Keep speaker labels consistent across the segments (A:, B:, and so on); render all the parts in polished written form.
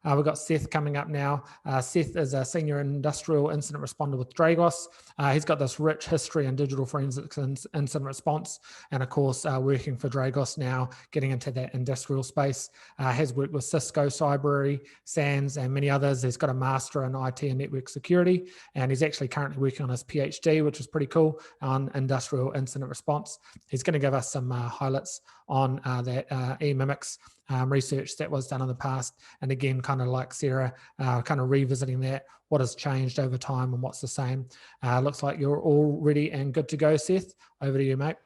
A: We've got Seth coming up now. Seth is a senior industrial incident responder with Dragos. He's got this rich history in digital forensics and incident response, and of course, working for Dragos now, getting into that industrial space. Has worked with Cisco, Cyber, SANS, and many others. He's got a master in IT and network security, and he's actually currently working on his PhD, which is pretty cool, on industrial incident response. He's going to give us some highlights on that MIMICS research that was done in the past. And again, kind of like Sarah, kind of revisiting that, what has changed over time and what's the same. Looks like you're all ready and good to go, Seth. Over to you, mate.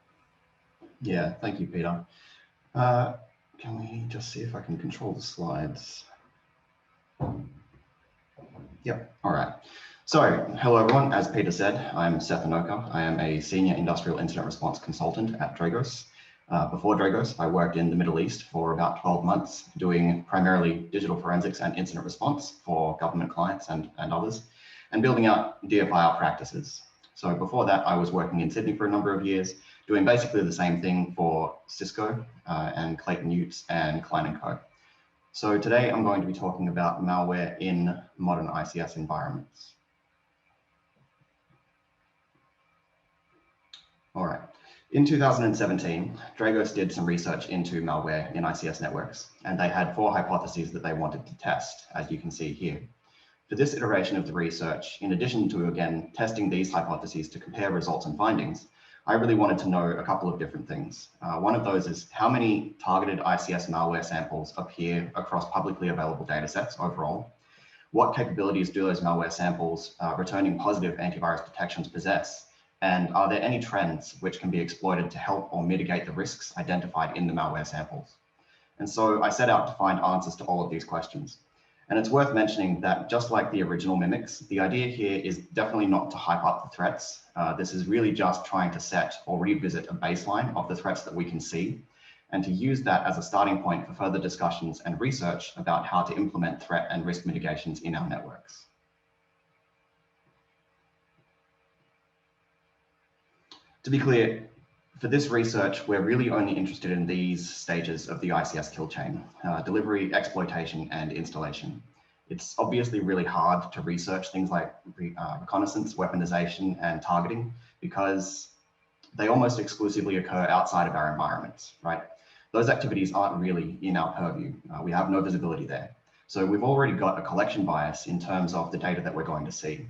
B: Yeah, thank you, Peter. Can we just see if I can control the slides? Yep, all right. So, hello everyone. As Peter said, I'm Seth Anoka. I am a senior industrial incident response consultant at Dragos. Before Dragos, I worked in the Middle East for about 12 months, doing primarily digital forensics and incident response for government clients and others, and building out DFIR practices. So before that, I was working in Sydney for a number of years, doing basically the same thing for Cisco and Clayton Utz and Klein & Co. So today I'm going to be talking about malware in modern ICS environments. All right. In 2017, Dragos did some research into malware in ICS networks, and they had 4 hypotheses that they wanted to test, as you can see here. For this iteration of the research, in addition to, again, testing these hypotheses to compare results and findings, I really wanted to know a couple of different things. One of those is how many targeted ICS malware samples appear across publicly available datasets overall? What capabilities do those malware samples returning positive antivirus detections possess? And are there any trends which can be exploited to help or mitigate the risks identified in the malware samples? And so I set out to find answers to all of these questions. And it's worth mentioning that just like the original MIMICS, the idea here is definitely not to hype up the threats. This is really just trying to set or revisit a baseline of the threats that we can see, and to use that as a starting point for further discussions and research about how to implement threat and risk mitigations in our networks. To be clear, for this research, we're really only interested in these stages of the ICS kill chain: delivery, exploitation, and installation. It's obviously really hard to research things like reconnaissance, weaponization, and targeting because they almost exclusively occur outside of our environments, right? Those activities aren't really in our purview. We have no visibility there. So we've already got a collection bias in terms of the data that we're going to see.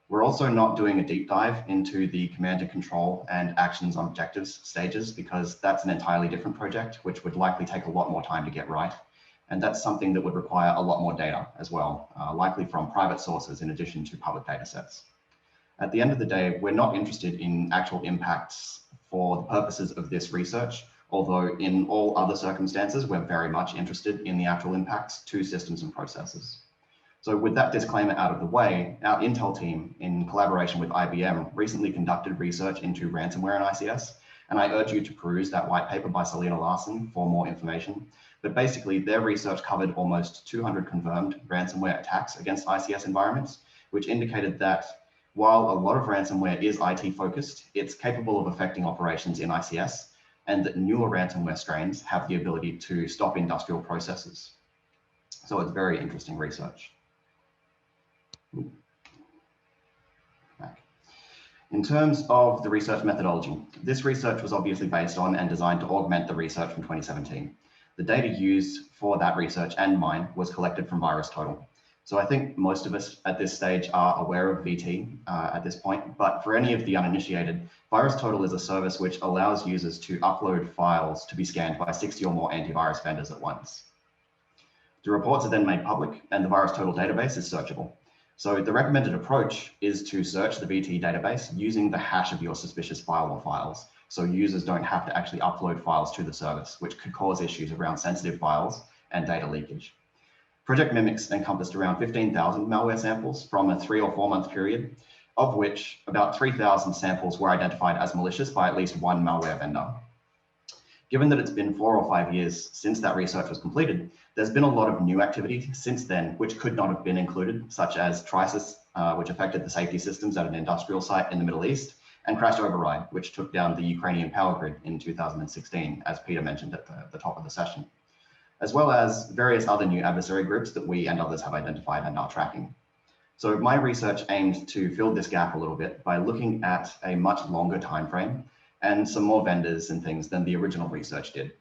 B: We're also not doing a deep dive into the command and control and actions on objectives stages because that's an entirely different project, which would likely take a lot more time to get right. And that's something that would require a lot more data as well, likely from private sources in addition to public data sets. At the end of the day, we're not interested in actual impacts for the purposes of this research, although in all other circumstances, we're very much interested in the actual impacts to systems and processes. So with that disclaimer out of the way, our Intel team, in collaboration with IBM, recently conducted research into ransomware and ICS, and I urge you to peruse that white paper by Selena Larson for more information. But basically, their research covered almost 200 confirmed ransomware attacks against ICS environments, which indicated that while a lot of ransomware is IT focused, it's capable of affecting operations in ICS, and that newer ransomware strains have the ability to stop industrial processes. So it's very interesting research. In terms of the research methodology, this research was obviously based on and designed to augment the research from 2017. The data used for that research and mine was collected from VirusTotal. So I think most of us at this stage are aware of VT at this point, but for any of the uninitiated, VirusTotal is a service which allows users to upload files to be scanned by 60 or more antivirus vendors at once. The reports are then made public and the VirusTotal database is searchable. So the recommended approach is to search the VT database using the hash of your suspicious file or files, so users don't have to actually upload files to the service, which could cause issues around sensitive files and data leakage. Project MIMICS encompassed around 15,000 malware samples from a 3 or 4 month period, of which about 3,000 samples were identified as malicious by at least one malware vendor. Given that it's been 4 or 5 years since that research was completed, there's been a lot of new activity since then, which could not have been included, such as Trisis, which affected the safety systems at an industrial site in the Middle East, and Crash Override, which took down the Ukrainian power grid in 2016, as Peter mentioned at the top of the session. as well as various other new adversary groups that we and others have identified and are tracking. So my research aimed to fill this gap a little bit by looking at a much longer time frame and some more vendors and things than the original research did.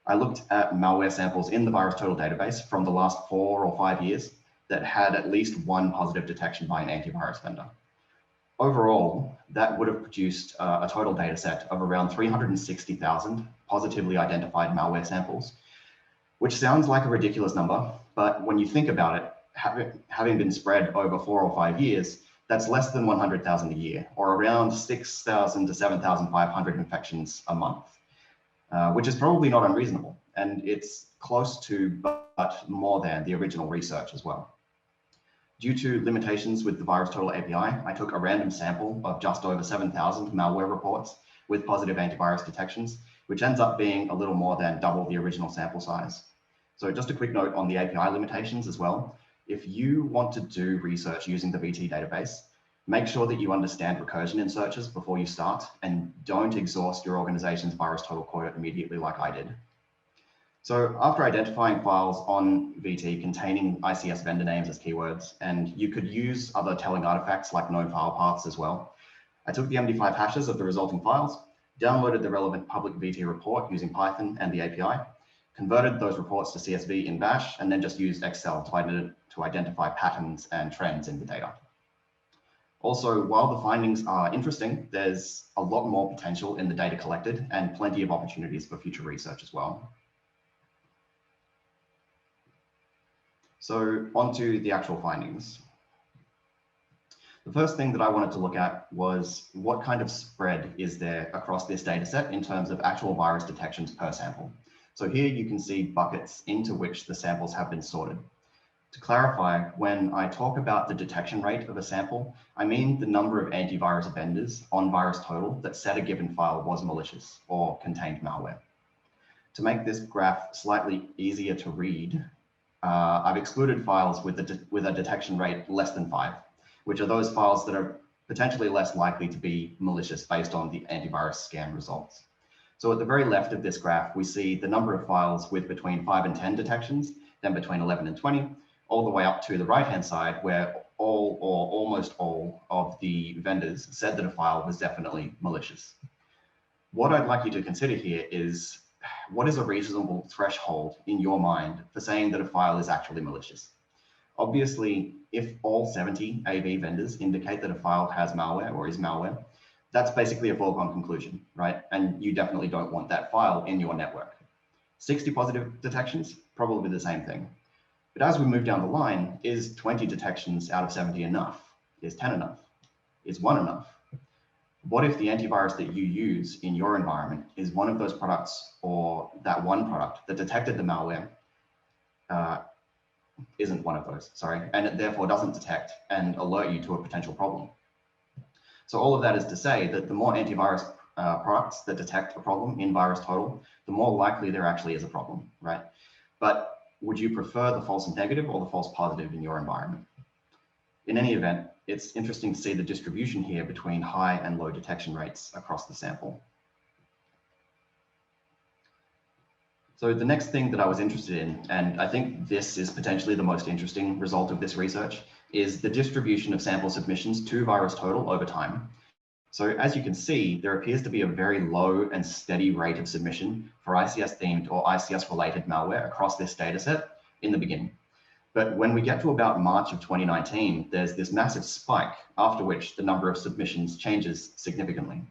B: I looked at malware samples in the VirusTotal database from the last 4 or 5 years that had at least one positive detection by an antivirus vendor. Overall, that would have produced a total data set of around 360,000 positively identified malware samples, which sounds like a ridiculous number, but when you think about it, having been spread over 4 or 5 years, that's less than 100,000 a year, or around 6,000 to 7,500 infections a month, which is probably not unreasonable. And it's close to, but more than the original research as well. Due to limitations with the VirusTotal API, I took a random sample of just over 7,000 malware reports with positive antivirus detections, which ends up being a little more than double the original sample size. So just a quick note on the API limitations as well. If you want to do research using the VT database, make sure that you understand recursion in searches before you start, and don't exhaust your organization's VirusTotal quota immediately like I did. So after identifying files on VT containing ICS vendor names as keywords, and you could use other telling artifacts like known file paths as well, I took the MD5 hashes of the resulting files, downloaded the relevant public VT report using Python and the API, converted those reports to CSV in Bash, and then just used Excel to identify patterns and trends in the data. Also, while the findings are interesting, there's a lot more potential in the data collected and plenty of opportunities for future research as well. So onto the actual findings. The first thing that I wanted to look at was what kind of spread is there across this data set in terms of actual virus detections per sample. So here you can see buckets into which the samples have been sorted. To clarify, when I talk about the detection rate of a sample, I mean the number of antivirus vendors on VirusTotal that said a given file was malicious or contained malware. To make this graph slightly easier to read, I've excluded files with a detection rate less than 5, which are those files that are potentially less likely to be malicious based on the antivirus scan results. So at the very left of this graph, we see the number of files with between 5 and 10 detections, then between 11 and 20, all the way up to the right-hand side where all or almost all of the vendors said that a file was definitely malicious. What I'd like you to consider here is, what is a reasonable threshold in your mind for saying that a file is actually malicious? Obviously, if all 70 AV vendors indicate that a file has malware or is malware, that's basically a foregone conclusion, right? And you definitely don't want that file in your network. 60 positive detections, probably the same thing. But as we move down the line, is 20 detections out of 70 enough? Is 10 enough? Is 1 enough? What if the antivirus that you use in your environment is one of those products, or that one product that detected the malware isn't one of those, sorry, and it therefore doesn't detect and alert you to a potential problem? So all of that is to say that the more antivirus products that detect a problem in VirusTotal, the more likely there actually is a problem, right? But would you prefer the false negative or the false positive in your environment? In any event, it's interesting to see the distribution here between high and low detection rates across the sample. So the next thing that I was interested in, and I think this is potentially the most interesting result of this research, is the distribution of sample submissions to VirusTotal over time. So as you can see, there appears to be a very low and steady rate of submission for ICS-themed or ICS-related malware across this dataset in the beginning. But when we get to about March of 2019, there's this massive spike, after which the number of submissions changes significantly.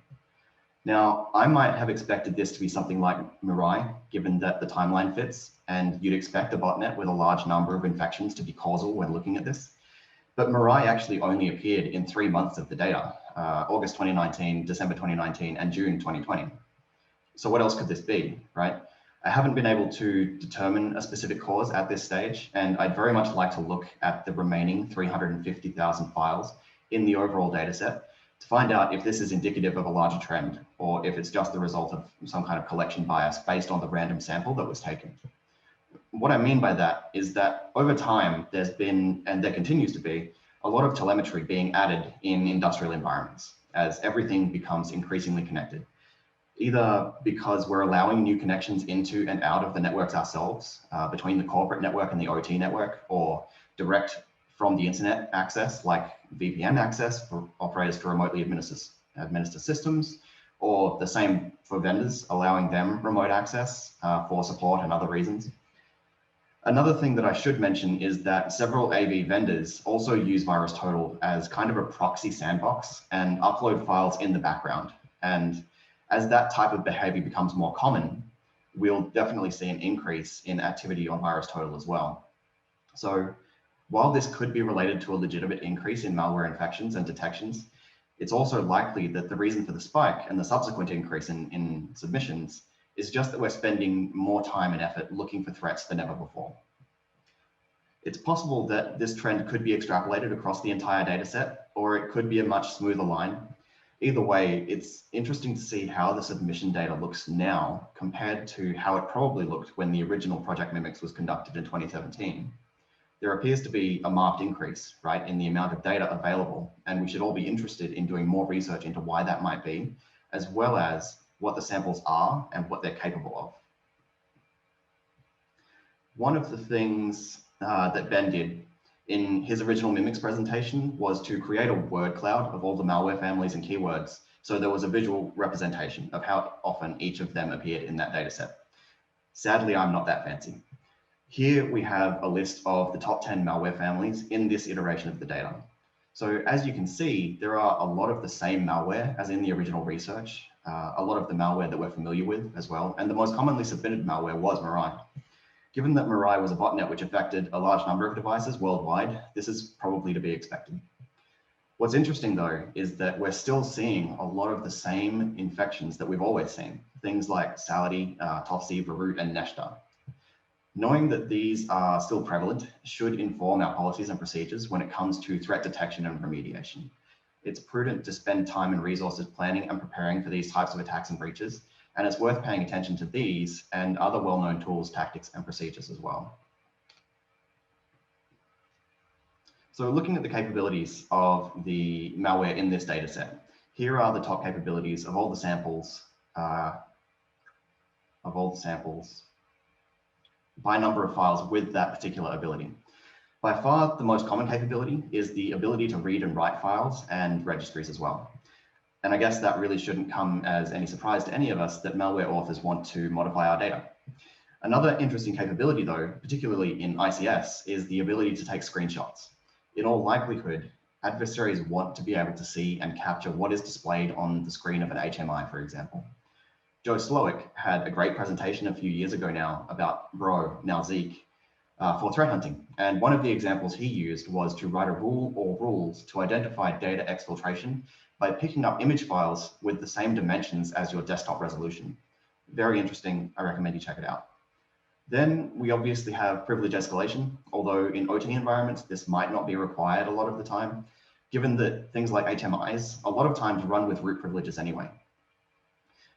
B: Now, I might have expected this to be something like Mirai, given that the timeline fits, and you'd expect a botnet with a large number of infections to be causal when looking at this. But Mirai actually only appeared in 3 months of the data, August 2019, December 2019, and June 2020. So what else could this be, right? I haven't been able to determine a specific cause at this stage, and I'd very much like to look at the remaining 350,000 files in the overall dataset to find out if this is indicative of a larger trend, or if it's just the result of some kind of collection bias based on the random sample that was taken. What I mean by that is that over time, there's been, and there continues to be, a lot of telemetry being added in industrial environments as everything becomes increasingly connected. either because we're allowing new connections into and out of the networks ourselves, between the corporate network and the OT network, or direct from the internet access, like VPN access for operators to remotely administer systems, or the same for vendors, allowing them remote access for support and other reasons. Another thing that I should mention is that several AV vendors also use VirusTotal as kind of a proxy sandbox and upload files in the background. And as that type of behavior becomes more common, we'll definitely see an increase in activity on VirusTotal as well. So while this could be related to a legitimate increase in malware infections and detections, it's also likely that the reason for the spike and the subsequent increase in submissions is just that we're spending more time and effort looking for threats than ever before. It's possible that this trend could be extrapolated across the entire data set, or it could be a much smoother line. Either way, it's interesting to see how the submission data looks now compared to how it probably looked when the original Project MIMICS was conducted in 2017. There appears to be a marked increase, right, in the amount of data available, and we should all be interested in doing more research into why that might be, as well as what the samples are and what they're capable of. One of the things that Ben did in his original MIMICS presentation was to create a word cloud of all the malware families and keywords, so there was a visual representation of how often each of them appeared in that data set. Sadly, I'm not that fancy. Here we have a list of the top 10 malware families in this iteration of the data. So as you can see, there are a lot of the same malware as in the original research, a lot of the malware that we're familiar with as well, and the most commonly submitted malware was Mirai. Given that Mirai was a botnet which affected a large number of devices worldwide, this is probably to be expected. What's interesting though, is that we're still seeing a lot of the same infections that we've always seen, things like Sality, Tofsy, Varut, and Neshta. Knowing that these are still prevalent should inform our policies and procedures when it comes to threat detection and remediation. It's prudent to spend time and resources planning and preparing for these types of attacks and breaches, and it's worth paying attention to these and other well-known tools, tactics, and procedures as well. So looking at the capabilities of the malware in this data set, here are the top capabilities of all the samples, by number of files with that particular ability. By far, the most common capability is the ability to read and write files and registries as well. And I guess that really shouldn't come as any surprise to any of us that malware authors want to modify our data. Another interesting capability though, particularly in ICS, is the ability to take screenshots. In all likelihood, adversaries want to be able to see and capture what is displayed on the screen of an HMI, for example. Joe Slowick had a great presentation a few years ago now about Bro, now Zeke, for threat hunting. And one of the examples he used was to write a rule or rules to identify data exfiltration by picking up image files with the same dimensions as your desktop resolution. Very interesting, I recommend you check it out. Then we obviously have privilege escalation, although in OT environments, this might not be required a lot of the time, given that things like HMIs a lot of times run with root privileges anyway.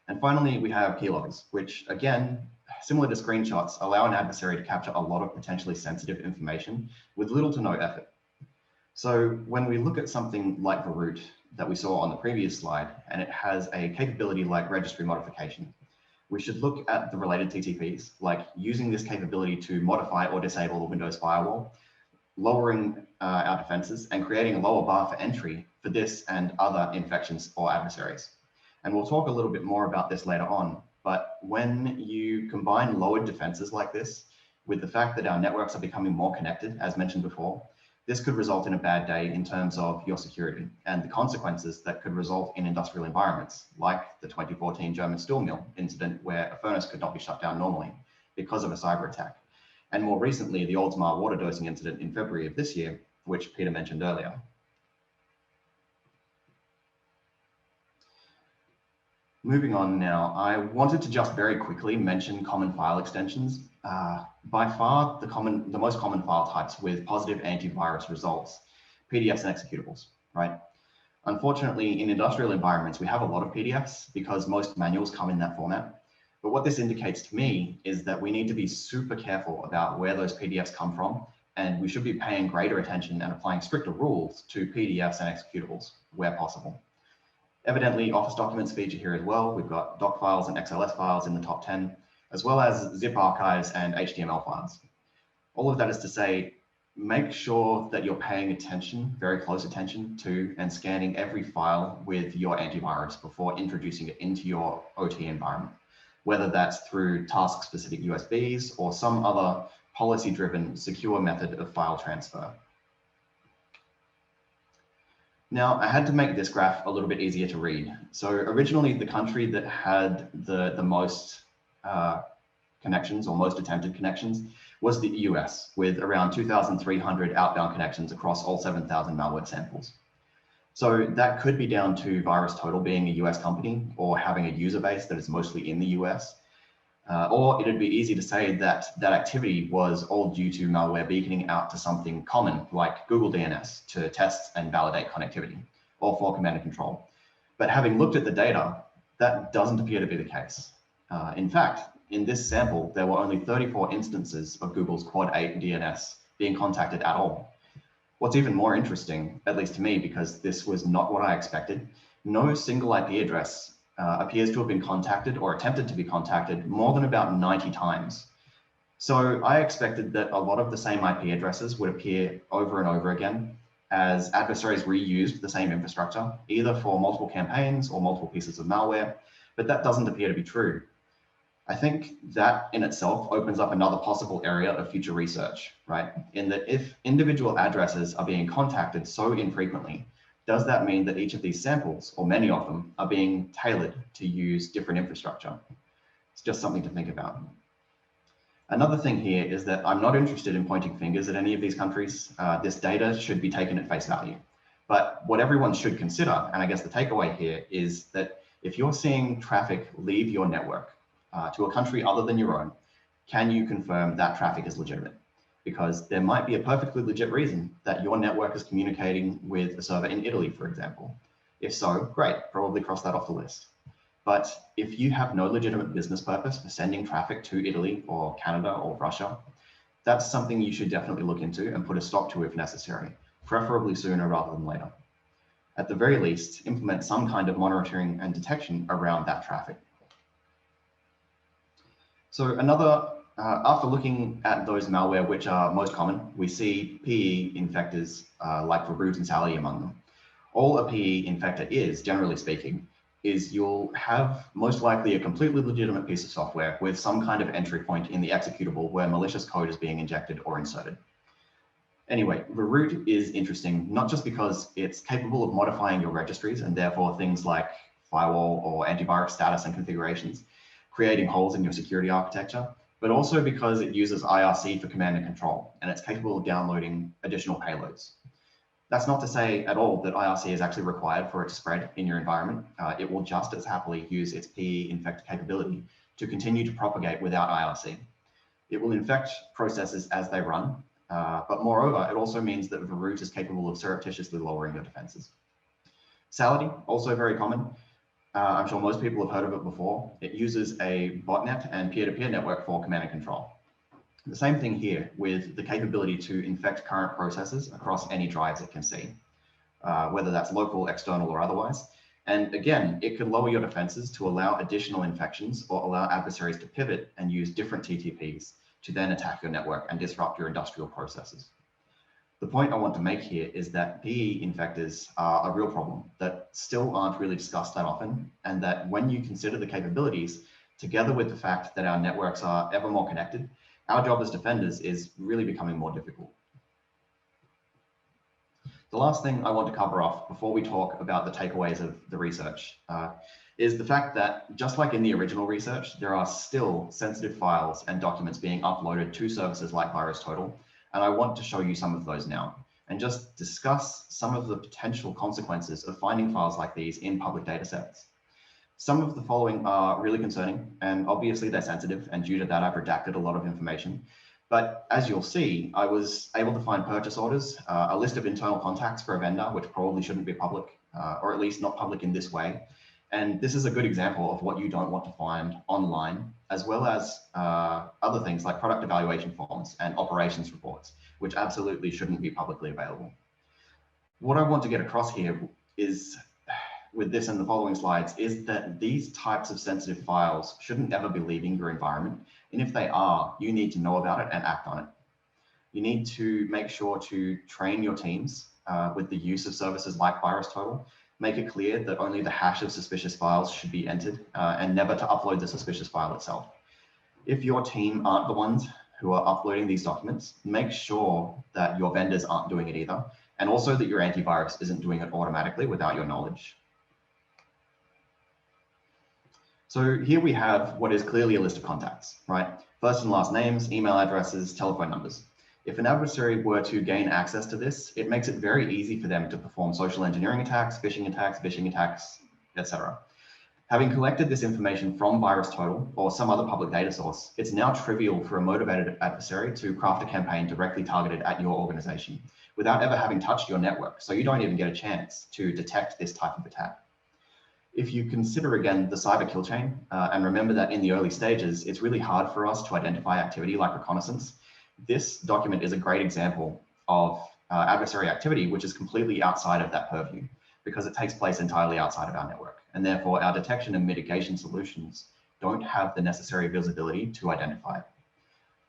B: And finally, we have keyloggers, which again, similar to screenshots, allow an adversary to capture a lot of potentially sensitive information with little to no effort. So when we look at something like Varut that we saw on the previous slide, and it has a capability like registry modification, we should look at the related TTPs, like using this capability to modify or disable the Windows firewall, lowering our defenses, and creating a lower bar for entry for this and other infections or adversaries. And we'll talk a little bit more about this later on, but when you combine lowered defenses like this with the fact that our networks are becoming more connected, as mentioned before, this could result in a bad day in terms of your security and the consequences that could result in industrial environments, like the 2014 German steel mill incident where a furnace could not be shut down normally because of a cyber attack. And more recently, the Oldsmar water dosing incident in February of this year, which Peter mentioned earlier. Moving on now, I wanted to just very quickly mention common file extensions. By far, the most common file types with positive antivirus results, PDFs and executables, right? Unfortunately, in industrial environments, we have a lot of PDFs because most manuals come in that format. But what this indicates to me is that we need to be super careful about where those PDFs come from, and we should be paying greater attention and applying stricter rules to PDFs and executables where possible. Evidently, Office documents feature here as well. We've got doc files and XLS files in the top 10, as well as zip archives and HTML files. All of that is to say, make sure that you're paying attention, very close attention to, and scanning every file with your antivirus before introducing it into your OT environment, whether that's through task-specific USBs or some other policy-driven secure method of file transfer. Now, I had to make this graph a little bit easier to read. So originally, the country that had the most connections or most attempted connections was the US, with around 2,300 outbound connections across all 7,000 malware samples. So that could be down to VirusTotal being a US company or having a user base that is mostly in the US. Or it'd be easy to say that that activity was all due to malware beaconing out to something common like Google DNS to test and validate connectivity, or for command and control. But having looked at the data, that doesn't appear to be the case. In fact, in this sample, there were only 34 instances of Google's Quad 8 DNS being contacted at all. What's even more interesting, at least to me, because this was not what I expected, no single IP address appears to have been contacted or attempted to be contacted more than about 90 times. So I expected that a lot of the same IP addresses would appear over and over again as adversaries reused the same infrastructure, either for multiple campaigns or multiple pieces of malware, but that doesn't appear to be true. I think that in itself opens up another possible area of future research, right? In that if individual addresses are being contacted so infrequently, does that mean that each of these samples, or many of them, are being tailored to use different infrastructure? It's just something to think about. Another thing here is that I'm not interested in pointing fingers at any of these countries. This data should be taken at face value. But what everyone should consider, and I guess the takeaway here, is that if you're seeing traffic leave your network to a country other than your own, can you confirm that traffic is legitimate? Because there might be a perfectly legit reason that your network is communicating with a server in Italy, for example. If so, great, probably cross that off the list. But if you have no legitimate business purpose for sending traffic to Italy or Canada or Russia, that's something you should definitely look into and put a stop to if necessary, preferably sooner rather than later. At the very least, implement some kind of monitoring and detection around that traffic. So after looking at those malware which are most common, we see PE infectors like Root and Sally among them. All a PE infector is, generally speaking, is you'll have most likely a completely legitimate piece of software with some kind of entry point in the executable where malicious code is being injected or inserted. Anyway, Root is interesting, not just because it's capable of modifying your registries and therefore things like firewall or antivirus status and configurations, creating holes in your security architecture, but also because it uses IRC for command and control, and it's capable of downloading additional payloads. That's not to say at all that IRC is actually required for its spread in your environment. It will just as happily use its PE infector capability to continue to propagate without IRC. It will infect processes as they run, but moreover, it also means that Root is capable of surreptitiously lowering your defenses. Sality, also very common. I'm sure most people have heard of it before. It uses a botnet and peer-to-peer network for command and control. The same thing here with the capability to infect current processes across any drives it can see, whether that's local, external, or otherwise. And again, it could lower your defenses to allow additional infections or allow adversaries to pivot and use different TTPs to then attack your network and disrupt your industrial processes. The point I want to make here is that PE infectors are a real problem that still aren't really discussed that often, and that when you consider the capabilities, together with the fact that our networks are ever more connected, our job as defenders is really becoming more difficult. The last thing I want to cover off before we talk about the takeaways of the research is the fact that just like in the original research, there are still sensitive files and documents being uploaded to services like VirusTotal. And I want to show you some of those now and just discuss some of the potential consequences of finding files like these in public datasets. Some of the following are really concerning, and obviously they're sensitive, and due to that, I've redacted a lot of information. But as you'll see, I was able to find purchase orders, a list of internal contacts for a vendor, which probably shouldn't be public, or at least not public in this way. And this is a good example of what you don't want to find online, as well as other things like product evaluation forms and operations reports, which absolutely shouldn't be publicly available. What I want to get across here is with this and the following slides is that these types of sensitive files shouldn't ever be leaving your environment. And if they are, you need to know about it and act on it. You need to make sure to train your teams with the use of services like VirusTotal. Make it clear that only the hash of suspicious files should be entered and never to upload the suspicious file itself. If your team aren't the ones who are uploading these documents, make sure that your vendors aren't doing it either, and also that your antivirus isn't doing it automatically without your knowledge. So here we have what is clearly a list of contacts, right? First and last names, email addresses, telephone numbers. If an adversary were to gain access to this, it makes it very easy for them to perform social engineering attacks, phishing attacks, etc. Having collected this information from VirusTotal or some other public data source, it's now trivial for a motivated adversary to craft a campaign directly targeted at your organization without ever having touched your network, so you don't even get a chance to detect this type of attack. If you consider again the cyber kill chain, and remember that in the early stages, it's really hard for us to identify activity like reconnaissance. This document is a great example of adversary activity, which is completely outside of that purview because it takes place entirely outside of our network. And therefore our detection and mitigation solutions don't have the necessary visibility to identify it.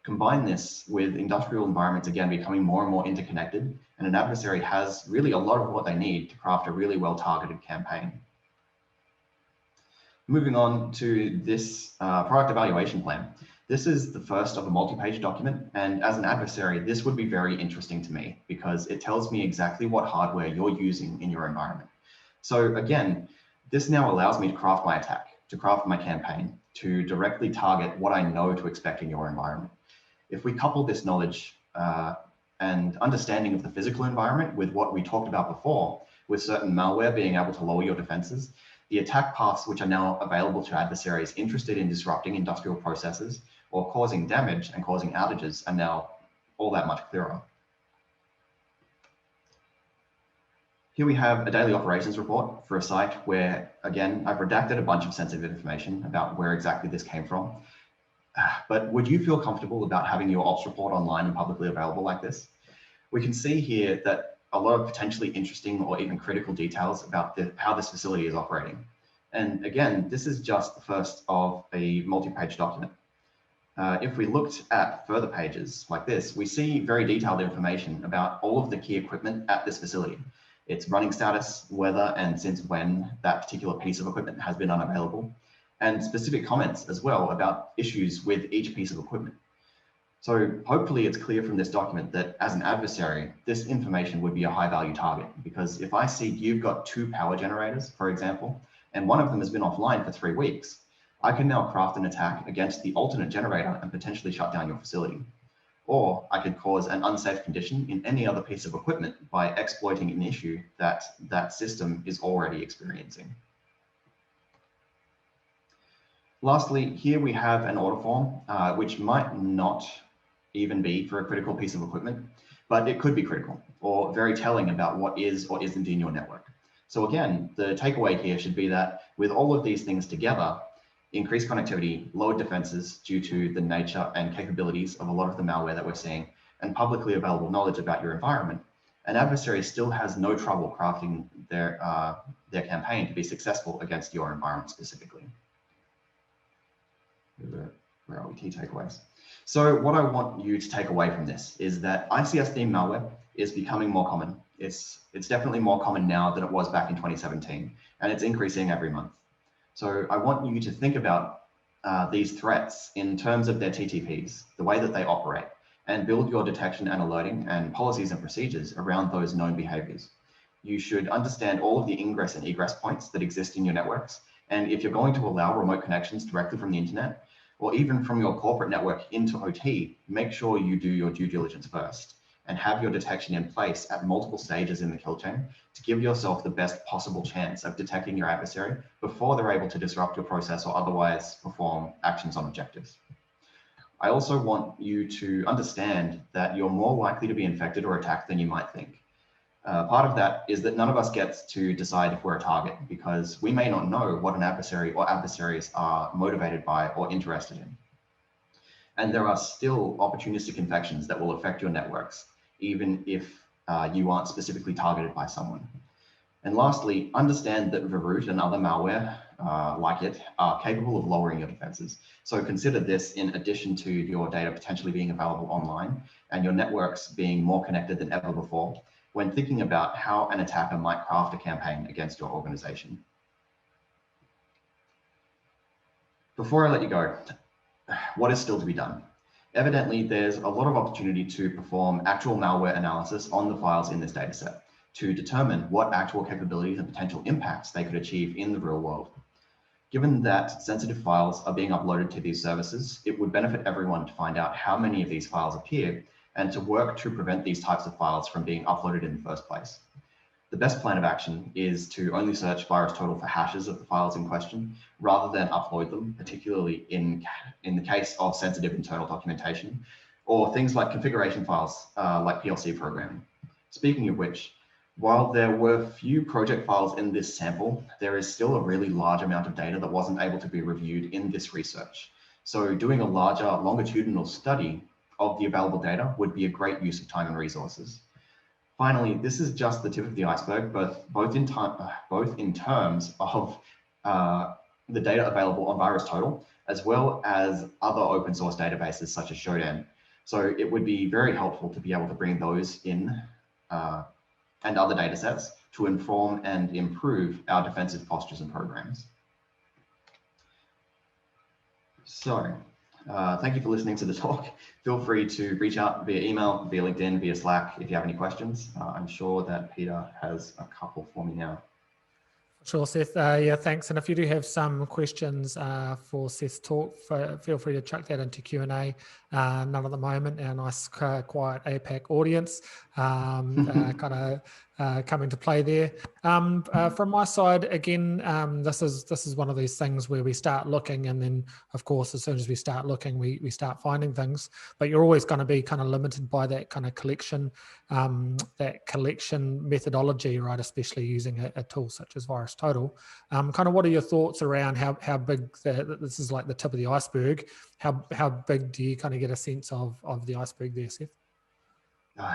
B: Combine this with industrial environments, again, becoming more and more interconnected, and an adversary has really a lot of what they need to craft a really well-targeted campaign. Moving on to this product evaluation plan. This is the first of a multi-page document, and as an adversary, this would be very interesting to me because it tells me exactly what hardware you're using in your environment. So again, this now allows me to craft my attack, to craft my campaign, to directly target what I know to expect in your environment. If we couple this knowledge and understanding of the physical environment with what we talked about before, with certain malware being able to lower your defenses, the attack paths which are now available to adversaries interested in disrupting industrial processes or causing damage and causing outages are now all that much clearer. Here we have a daily operations report for a site where, again, I've redacted a bunch of sensitive information about where exactly this came from. But would you feel comfortable about having your ops report online and publicly available like this? We can see here that a lot of potentially interesting or even critical details about how this facility is operating. And again, this is just the first of a multi-page document. If we looked at further pages like this, we see very detailed information about all of the key equipment at this facility. Its running status, whether and since when that particular piece of equipment has been unavailable, and specific comments as well about issues with each piece of equipment. So hopefully it's clear from this document that as an adversary, this information would be a high value target, because if I see you've got 2 power generators, for example, and one of them has been offline for 3 weeks, I can now craft an attack against the alternate generator and potentially shut down your facility. Or I could cause an unsafe condition in any other piece of equipment by exploiting an issue that that system is already experiencing. Lastly, here we have an order form, which might not even be for a critical piece of equipment, but it could be critical or very telling about what is or isn't in your network. So again, the takeaway here should be that with all of these things together, increased connectivity, lowered defenses due to the nature and capabilities of a lot of the malware that we're seeing, and publicly available knowledge about your environment, an adversary still has no trouble crafting their campaign to be successful against your environment specifically. Where are we? Key takeaways. So what I want you to take away from this is that ICS themed malware is becoming more common. It's definitely more common now than it was back in 2017, and it's increasing every month. So I want you to think about these threats in terms of their TTPs, the way that they operate, and build your detection and alerting and policies and procedures around those known behaviors. You should understand all of the ingress and egress points that exist in your networks. And if you're going to allow remote connections directly from the internet, or even from your corporate network into OT, make sure you do your due diligence first and have your detection in place at multiple stages in the kill chain to give yourself the best possible chance of detecting your adversary before they're able to disrupt your process or otherwise perform actions on objectives. I also want you to understand that you're more likely to be infected or attacked than you might think. Part of that is that none of us gets to decide if we're a target, because we may not know what an adversary or adversaries are motivated by or interested in. And there are still opportunistic infections that will affect your networks, even if you aren't specifically targeted by someone. And lastly, understand that Virut and other malware like it are capable of lowering your defenses. So consider this in addition to your data potentially being available online and your networks being more connected than ever before when thinking about how an attacker might craft a campaign against your organization. Before I let you go, what is still to be done? Evidently, there's a lot of opportunity to perform actual malware analysis on the files in this dataset to determine what actual capabilities and potential impacts they could achieve in the real world. Given that sensitive files are being uploaded to these services, it would benefit everyone to find out how many of these files appear and to work to prevent these types of files from being uploaded in the first place. The best plan of action is to only search VirusTotal for hashes of the files in question, rather than upload them, particularly in the case of sensitive internal documentation, or things like configuration files like PLC programming. Speaking of which, while there were few project files in this sample, there is still a really large amount of data that wasn't able to be reviewed in this research. So doing a larger longitudinal study of the available data would be a great use of time and resources. Finally, this is just the tip of the iceberg, both in terms of the data available on VirusTotal, as well as other open source databases such as Shodan. So it would be very helpful to be able to bring those in and other datasets to inform and improve our defensive postures and programs. So thank you for listening to the talk. Feel free to reach out via email, via LinkedIn, via Slack if you have any questions. I'm sure that Peter has a couple for me now.
A: Sure, Seth. Yeah, thanks. And if you do have some questions for Seth's talk, feel free to chuck that into Q&A. None at the moment. Our nice, quiet APAC audience kind of coming to play there. From my side, again, this is one of these things where we start looking, and then, of course, as soon as we start looking, we start finding things. But you're always going to be kind of limited by that kind of collection methodology, right? Especially using a tool such as VirusTotal. Kind of what are your thoughts around how big this is, like the tip of the iceberg? How big do you kind of get a sense of the iceberg there, Seth?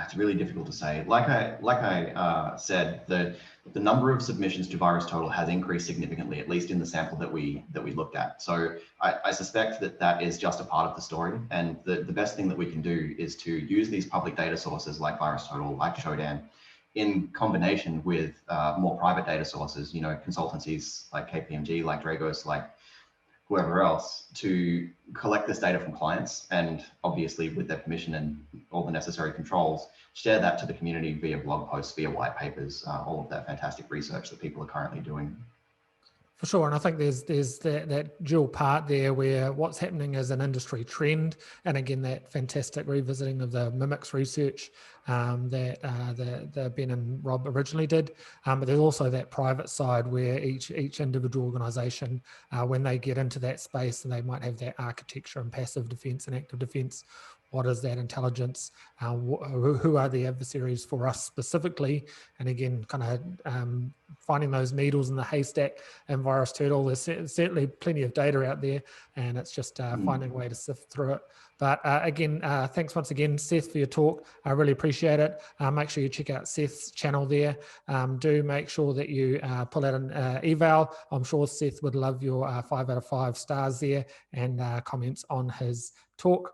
B: It's really difficult to say. Like I said, the number of submissions to VirusTotal has increased significantly, at least in the sample that we looked at. So I suspect that is just a part of the story. And the best thing that we can do is to use these public data sources like VirusTotal, like Shodan, in combination with more private data sources, you know, consultancies like KPMG, like Dragos, like whoever else, to collect this data from clients, and obviously with their permission and all the necessary controls, share that to the community via blog posts, via white papers, all of that fantastic research that people are currently doing.
A: For sure, and I think there's that dual part there where what's happening is an industry trend, and again that fantastic revisiting of the MIMICS research that Ben and Rob originally did, but there's also that private side where each individual organisation, when they get into that space, and they might have that architecture and passive defence and active defence. What is that intelligence? Who are the adversaries for us specifically? And again, kind of finding those needles in the haystack and VirusTotal. There's certainly plenty of data out there, and it's just finding a way to sift through it. But again, thanks once again, Seth, for your talk. I really appreciate it. Make sure you check out Seth's channel there. Do make sure that you pull out an eval. I'm sure Seth would love your 5 out of 5 stars there and comments on his talk.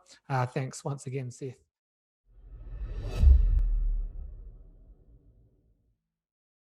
A: Thanks once again, Seth.